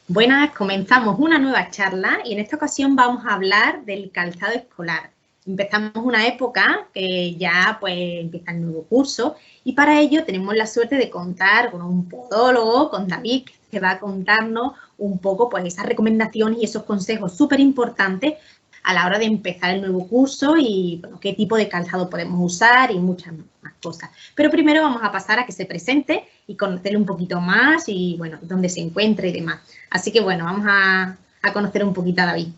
Buenas, comenzamos una nueva charla y en esta ocasión vamos a hablar del calzado escolar. Empezamos una época que ya pues empieza el nuevo curso y para ello tenemos la suerte de contar con un podólogo, con David, que va a contarnos un poco pues esas recomendaciones y esos consejos súper importantes a la hora de empezar el nuevo curso y bueno, qué tipo de calzado podemos usar y muchas más cosas. Pero primero vamos a pasar a que se presente y conocerle un poquito más y bueno, dónde se encuentra y demás. Así que bueno, vamos a conocer un poquito a David.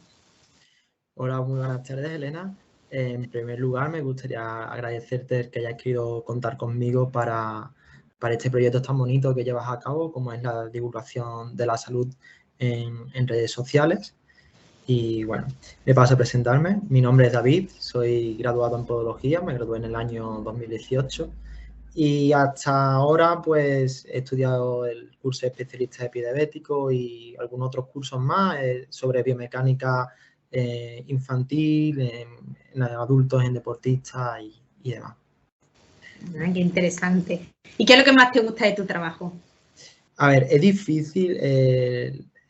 Hola, muy buenas tardes, Elena. En primer lugar, me gustaría agradecerte que hayas querido contar conmigo para este proyecto tan bonito que llevas a cabo, como es la divulgación de la salud en redes sociales. Y bueno, me paso a presentarme. Mi nombre es David, soy graduado en podología, me gradué en el año 2018 y hasta ahora pues he estudiado el curso de especialista epidiabético y algunos otros cursos más sobre biomecánica infantil, en adultos, en deportistas y demás. Qué interesante. ¿Y qué es lo que más te gusta de tu trabajo? A ver, es difícil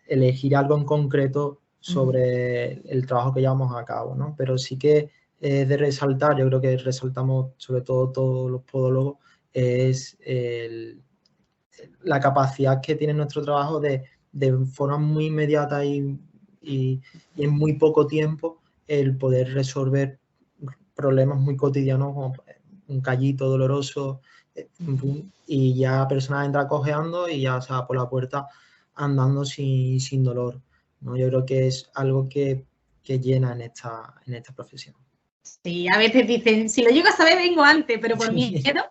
elegir algo en concreto sobre el trabajo que llevamos a cabo, ¿no? Pero sí que de resaltar, yo creo que resaltamos sobre todo todos los podólogos, es la capacidad que tiene nuestro trabajo de forma muy inmediata y en muy poco tiempo el poder resolver problemas muy cotidianos como un callito doloroso y ya la persona entra cojeando y ya se va por la puerta andando sin dolor, ¿no? Yo creo que es algo que llena en esta profesión. Sí, a veces dicen, si lo llego a saber vengo antes, pero por miedo,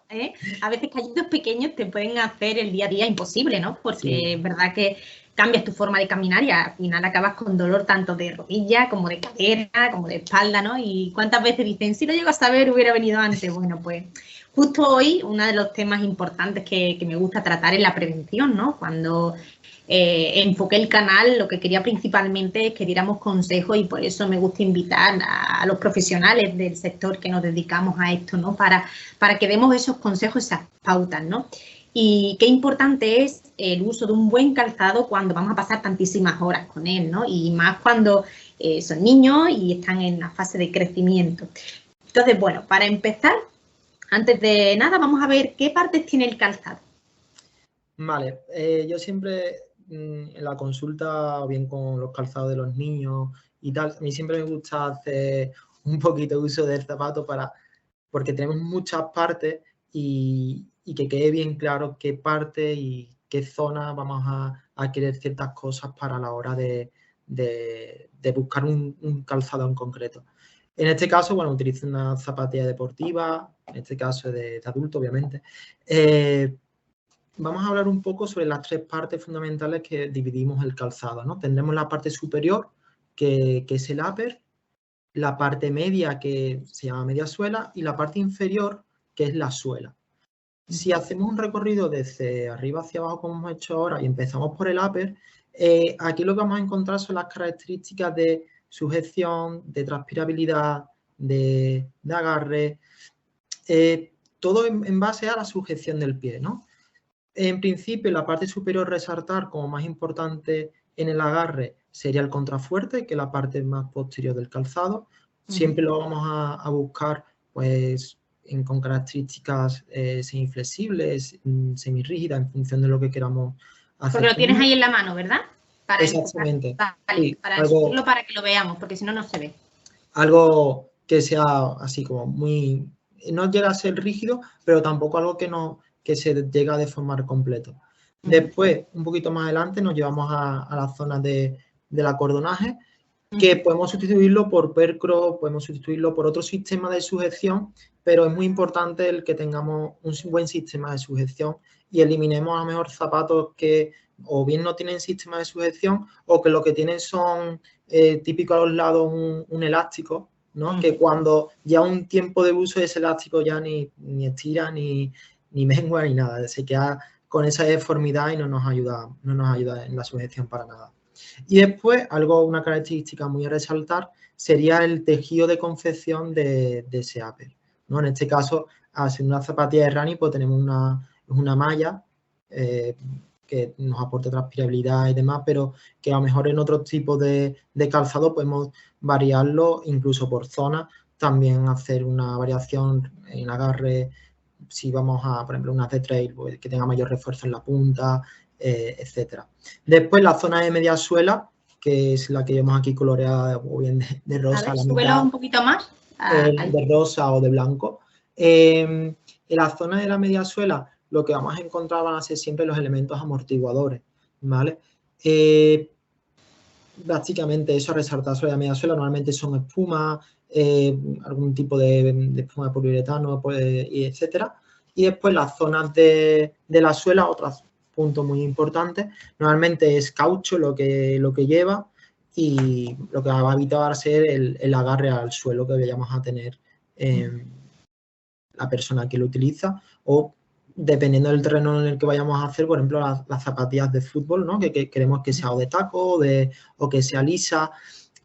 a veces callitos pequeños te pueden hacer el día a día imposible, ¿no? Porque Sí. es verdad que cambias tu forma de caminar y al final acabas con dolor tanto de rodilla como de cadera, como de espalda, ¿no? Y cuántas veces dicen, si lo llego a saber hubiera venido antes. Bueno, pues justo hoy uno de los temas importantes que me gusta tratar es la prevención, ¿no? Cuando enfoqué el canal, lo que quería principalmente es que diéramos consejos y por eso me gusta invitar a los profesionales del sector que nos dedicamos a esto, ¿no? Para que demos esos consejos, esas pautas, ¿no? Y qué importante es el uso de un buen calzado cuando vamos a pasar tantísimas horas con él, ¿no? Y más cuando son niños y están en la fase de crecimiento. Entonces, bueno, para empezar, antes de nada, vamos a ver qué partes tiene el calzado. Vale, yo siempre en la consulta, o bien con los calzados de los niños y tal, a mí siempre me gusta hacer un poquito de uso del zapato porque tenemos muchas partes y que quede bien claro qué parte y qué zona vamos a querer ciertas cosas para la hora de buscar un calzado en concreto. En este caso, bueno, utilizo una zapatilla deportiva, en este caso de adulto, obviamente. Vamos a hablar un poco sobre las tres partes fundamentales que dividimos el calzado, ¿no? Tendremos la parte superior, que es el upper, la parte media, que se llama media suela, y la parte inferior, que es la suela. Si hacemos un recorrido desde arriba hacia abajo, como hemos hecho ahora, y empezamos por el upper, aquí lo que vamos a encontrar son las características de sujeción, de transpirabilidad, de agarre, todo en base a la sujeción del pie, ¿no? En principio, la parte superior resaltar como más importante en el agarre sería el contrafuerte, que es la parte más posterior del calzado. Siempre lo vamos a buscar pues, con características semiflexibles, semirrígidas, en función de lo que queramos hacer. Porque lo tienes ahí en la mano, ¿verdad? Para enfocar, Exactamente. vale, Sí, para subirlo para que lo veamos, porque si no, no se ve. algo que sea así como muy... No llega a ser rígido, pero tampoco algo que se llega a deformar completo. Después, un poquito más adelante, nos llevamos a la zona del acordonaje, que podemos sustituirlo por velcro, podemos sustituirlo por otro sistema de sujeción, pero es muy importante el que tengamos un buen sistema de sujeción y eliminemos a lo mejor zapatos que o bien no tienen sistema de sujeción o que lo que tienen son típico a los lados un elástico, ¿no? Que cuando ya un tiempo de uso ese elástico ya ni estira, ni mengua, ni nada. Se queda con esa deformidad y no nos ayuda en la sujeción para nada. Y después, una característica muy a resaltar sería el tejido de confección de ese upper, ¿no? En este caso, al ser una zapatilla de running, pues tenemos una malla que nos aporte transpirabilidad y demás, pero que a lo mejor en otro tipo de calzado podemos variarlo incluso por zona, también hacer una variación en agarre, si vamos a, por ejemplo, una de trail, pues, que tenga mayor refuerzo en la punta, etcétera. Después la zona de media suela, que es la que vemos aquí coloreada o bien de rosa. A ver, súbelo un poquito más. De rosa o de blanco. En la zona de la media suela lo que vamos a encontrar van a ser siempre los elementos amortiguadores, ¿vale? Básicamente eso, resaltar sobre la media suela, normalmente son espuma, algún tipo de espuma de poliuretano, pues, etcétera. Y después las zonas de la suela, otro punto muy importante, normalmente es caucho lo que lleva, y lo que va a evitar ser el agarre al suelo que vayamos a tener la persona que lo utiliza, o dependiendo del terreno en el que vayamos a hacer, por ejemplo, las zapatillas de fútbol, ¿no? Que queremos que sea o de taco o que sea lisa,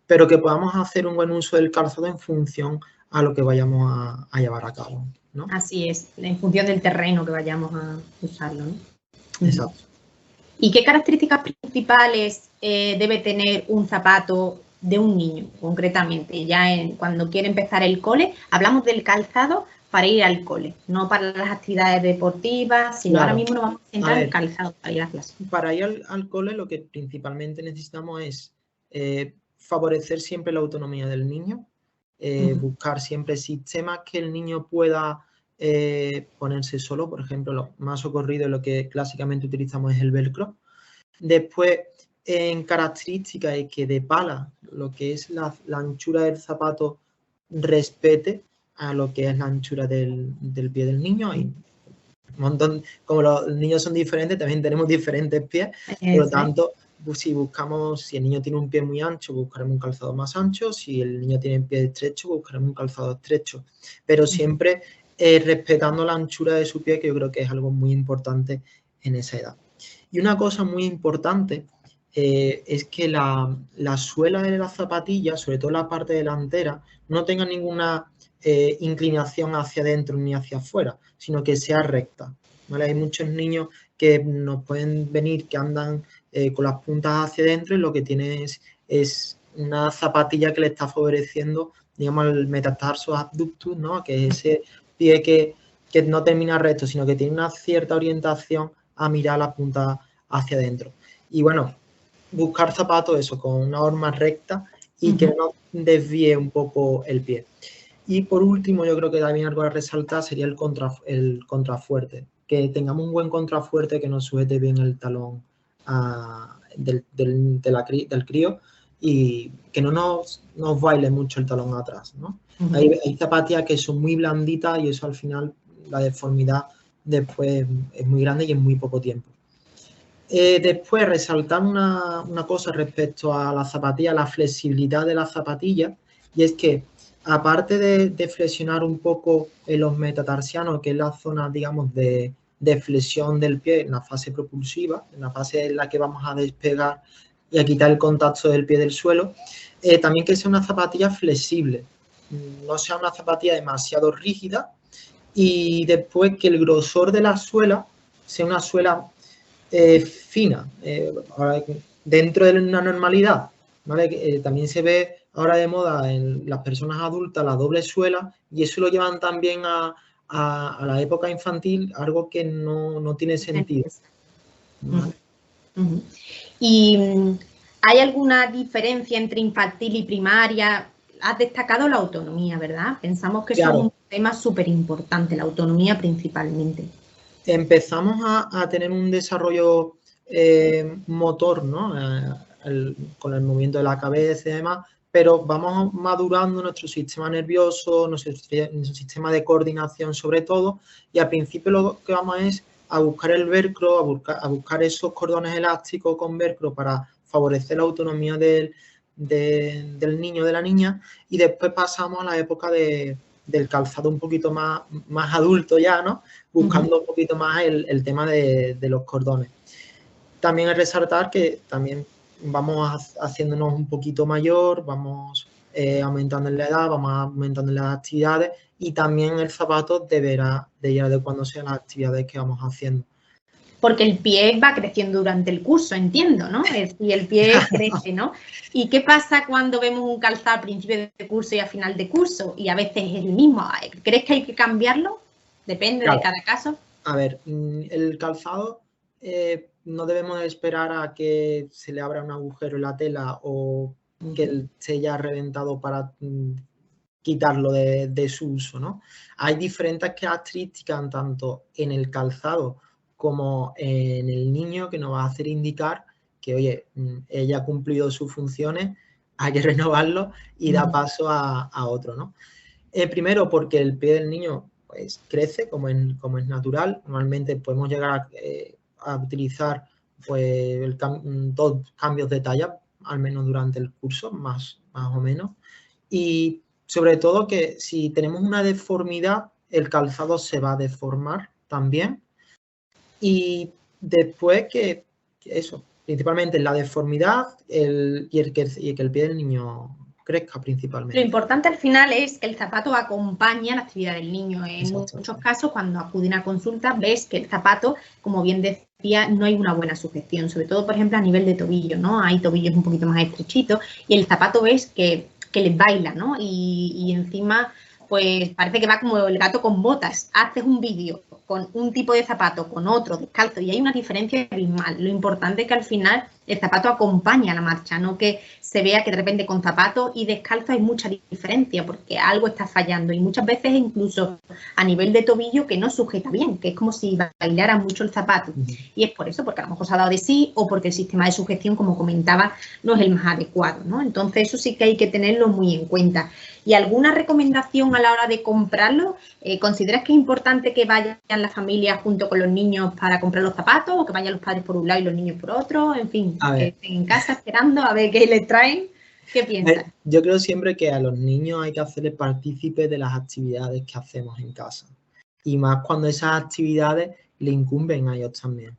pero que podamos hacer un buen uso del calzado en función a lo que vayamos a llevar a cabo, ¿no? Así es, en función del terreno que vayamos a usarlo, ¿no? Exacto. ¿Y qué características principales debe tener un zapato de un niño, concretamente? Ya cuando quiere empezar el cole, hablamos del calzado para ir al cole, no para las actividades deportivas, sino ahora mismo nos vamos a centrar en el calzado para ir a clase. Para ir al cole lo que principalmente necesitamos es favorecer siempre la autonomía del niño, buscar siempre sistemas que el niño pueda ponerse solo. Por ejemplo, lo más socorrido, lo que clásicamente utilizamos es el velcro. Después, en características, es que de pala, lo que es la anchura del zapato respete a lo que es la anchura del pie del niño. Y un montón, como los niños son diferentes, también tenemos diferentes pies, por lo tanto, si el niño tiene un pie muy ancho, buscaremos un calzado más ancho. Si el niño tiene un pie estrecho, buscaremos un calzado estrecho, pero siempre respetando la anchura de su pie, que yo creo que es algo muy importante en esa edad. Y una cosa muy importante es que la suela de la zapatilla, sobre todo la parte delantera, no tenga ninguna inclinación hacia adentro ni hacia afuera, sino que sea recta, ¿vale? Hay muchos niños que nos pueden venir que andan con las puntas hacia adentro, y lo que tiene es una zapatilla que le está favoreciendo, digamos, el metatarsus abductus, ¿no? Que es ese pie que no termina recto, sino que tiene una cierta orientación a mirar la punta hacia adentro. Y bueno, buscar zapatos eso, con una horma recta y que no desvíe un poco el pie. Y por último, yo creo que también algo a resaltar sería el contrafuerte. Que tengamos un buen contrafuerte que nos sujete bien el talón del crío, y que no nos baile mucho el talón atrás, ¿no? Hay zapatillas que son muy blanditas y eso al final, la deformidad después es muy grande y en muy poco tiempo. Después, resaltar una cosa respecto a la zapatilla, la flexibilidad de la zapatilla, y es que aparte de flexionar un poco en los metatarsianos, que es la zona, digamos, de flexión del pie en la fase propulsiva, en la fase en la que vamos a despegar y a quitar el contacto del pie del suelo, también que sea una zapatilla flexible, no sea una zapatilla demasiado rígida, y después que el grosor de la suela sea una suela fina, dentro de una normalidad, ¿vale? También se ve ahora de moda en las personas adultas la doble suela, y eso lo llevan también a la época infantil, algo que no tiene sentido, ¿vale? ¿Y hay alguna diferencia entre infantil y primaria? Has destacado la autonomía, ¿verdad? Pensamos que claro, es un tema súper importante, la autonomía principalmente. Empezamos a tener un desarrollo motor, ¿no? Con el movimiento de la cabeza y demás, pero vamos madurando nuestro sistema nervioso, nuestro sistema de coordinación sobre todo, y al principio lo que vamos es a buscar el velcro, a buscar esos cordones elásticos con velcro para favorecer la autonomía del niño o de la niña, y después pasamos a la época del calzado un poquito más adulto ya, ¿no? Buscando un poquito más el tema de los cordones. También es resaltar que también vamos haciéndonos un poquito mayor, vamos aumentando en la edad, vamos aumentando en las actividades, y también el zapato deberá de ir adecuándose a las actividades que vamos haciendo. Porque el pie va creciendo durante el curso, entiendo, ¿no? Y el pie crece, ¿no? ¿Y qué pasa cuando vemos un calzado al principio de curso y a final de curso? Y a veces es el mismo. ¿Crees que hay que cambiarlo? Depende de cada caso. A ver, el calzado no debemos esperar a que se le abra un agujero en la tela o que se haya reventado para quitarlo de su uso, ¿no? Hay diferentes características tanto en el calzado como en el niño que nos va a hacer indicar que, oye, ella ha cumplido sus funciones, hay que renovarlo y da paso a otro, ¿no? Primero porque el pie del niño pues, crece como es natural. Normalmente podemos llegar a utilizar pues, dos cambios de talla, al menos durante el curso, más o menos. Y sobre todo que si tenemos una deformidad, el calzado se va a deformar también. Y después que eso, principalmente la deformidad y que el pie del niño crezca principalmente. Lo importante al final es que el zapato acompaña la actividad del niño. En muchos casos, cuando acuden a consulta, ves que el zapato, como bien decía, no hay una buena sujeción, sobre todo, por ejemplo, a nivel de tobillo, ¿no? Hay tobillos un poquito más estrechitos y el zapato ves que les baila, ¿no? Y encima, pues parece que va como el gato con botas. Haces un vídeo con un tipo de zapato, con otro, descalzo, y hay una diferencia abismal. Lo importante es que al final el zapato acompaña la marcha, no que se vea que de repente con zapato y descalzo hay mucha diferencia, porque algo está fallando. Y muchas veces incluso a nivel de tobillo que no sujeta bien, que es como si bailara mucho el zapato. Y es por eso, porque a lo mejor se ha dado de sí o porque el sistema de sujeción, como comentaba, no es el más adecuado, ¿no? Entonces eso sí que hay que tenerlo muy en cuenta. ¿Y alguna recomendación a la hora de comprarlo? ¿Consideras que es importante que vayan las familias junto con los niños para comprar los zapatos o que vayan los padres por un lado y los niños por otro? En fin, que estén en casa esperando a ver qué les traen. ¿Qué piensas? Yo creo siempre que a los niños hay que hacerles partícipes de las actividades que hacemos en casa. Y más cuando esas actividades le incumben a ellos también.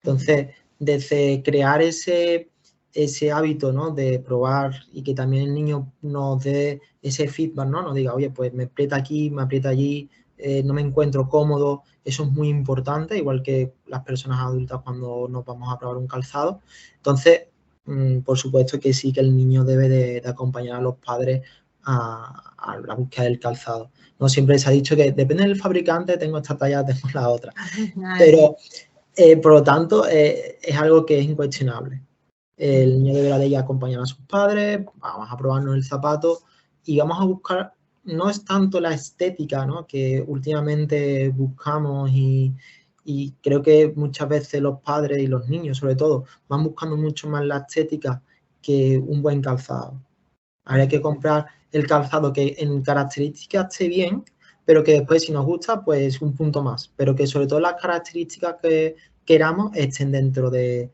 Entonces, desde crear ese hábito, ¿no? De probar y que también el niño nos dé ese feedback, ¿no? Nos diga, oye, pues me aprieta aquí, me aprieta allí, no me encuentro cómodo. Eso es muy importante, igual que las personas adultas cuando nos vamos a probar un calzado. Entonces, por supuesto que sí que el niño debe de acompañar a los padres a la búsqueda del calzado. No siempre se ha dicho que depende del fabricante, tengo esta talla, tengo la otra. Pero, por lo tanto, es algo que es incuestionable. El niño deberá de ir a acompañar a sus padres, vamos a probarnos el zapato y vamos a buscar, no es tanto la estética, ¿no? Que últimamente buscamos y creo que muchas veces los padres y los niños, sobre todo, van buscando mucho más la estética que un buen calzado. Habría que comprar el calzado que en características esté bien, pero que después si nos gusta, pues un punto más. Pero que sobre todo las características que queramos estén dentro de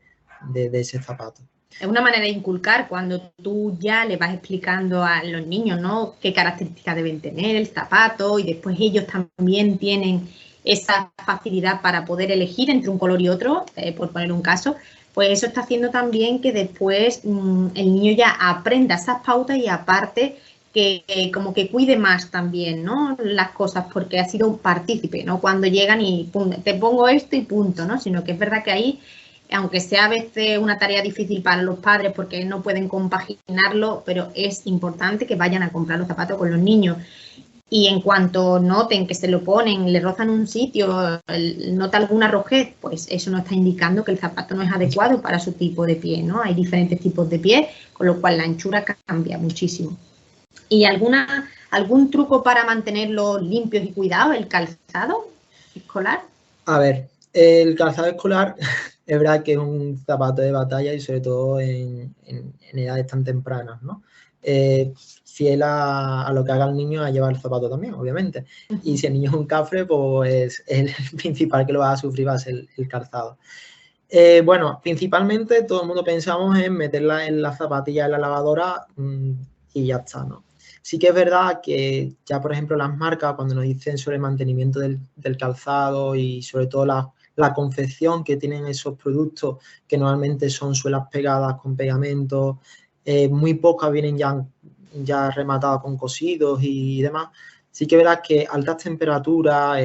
ese zapato. Es una manera de inculcar cuando tú ya le vas explicando a los niños, ¿no? Qué características deben tener el zapato y después ellos también tienen esa facilidad para poder elegir entre un color y otro, por poner un caso, pues eso está haciendo también que después el niño ya aprenda esas pautas y aparte que como que cuide más también, ¿no? Las cosas porque ha sido un partícipe, ¿no? Cuando llegan y pum, te pongo esto y punto, ¿no? Sino que es verdad que ahí, aunque sea a veces una tarea difícil para los padres porque no pueden compaginarlo, pero es importante que vayan a comprar los zapatos con los niños. Y en cuanto noten que se lo ponen, le rozan un sitio, nota alguna rojez, pues eso nos está indicando que el zapato no es adecuado para su tipo de pie, ¿no? Hay diferentes tipos de pie, con lo cual la anchura cambia muchísimo. ¿Y algún truco para mantenerlo limpios y cuidados, el calzado escolar? A ver, el calzado escolar es verdad que es un zapato de batalla y sobre todo en edades tan tempranas, ¿no? Fiel a lo que haga el niño a llevar el zapato también, obviamente. Y si el niño es un cafre, pues el principal que lo va a sufrir va a ser el calzado. Bueno, principalmente todo el mundo pensamos en meterla en la zapatilla en la lavadora y ya está, ¿no? Sí que es verdad que ya, por ejemplo, las marcas cuando nos dicen sobre el mantenimiento del calzado y sobre todo la confección que tienen esos productos que normalmente son suelas pegadas con pegamento, muy pocas vienen ya rematadas con cosidos y demás. Sí que verás que altas temperaturas,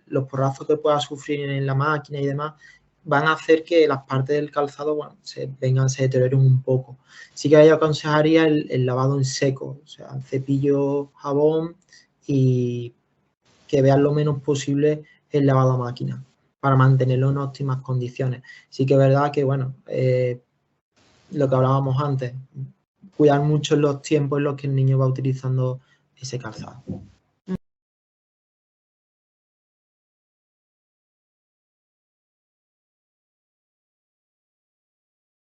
los porrazos que pueda sufrir en la máquina y demás, van a hacer que las partes del calzado, bueno, se deterioren un poco. Sí que yo aconsejaría el lavado en seco, o sea, cepillo, jabón y que vean lo menos posible el lavado a máquina para mantenerlo en óptimas condiciones. Sí que es verdad que, bueno, lo que hablábamos antes, cuidar mucho los tiempos en los que el niño va utilizando ese calzado.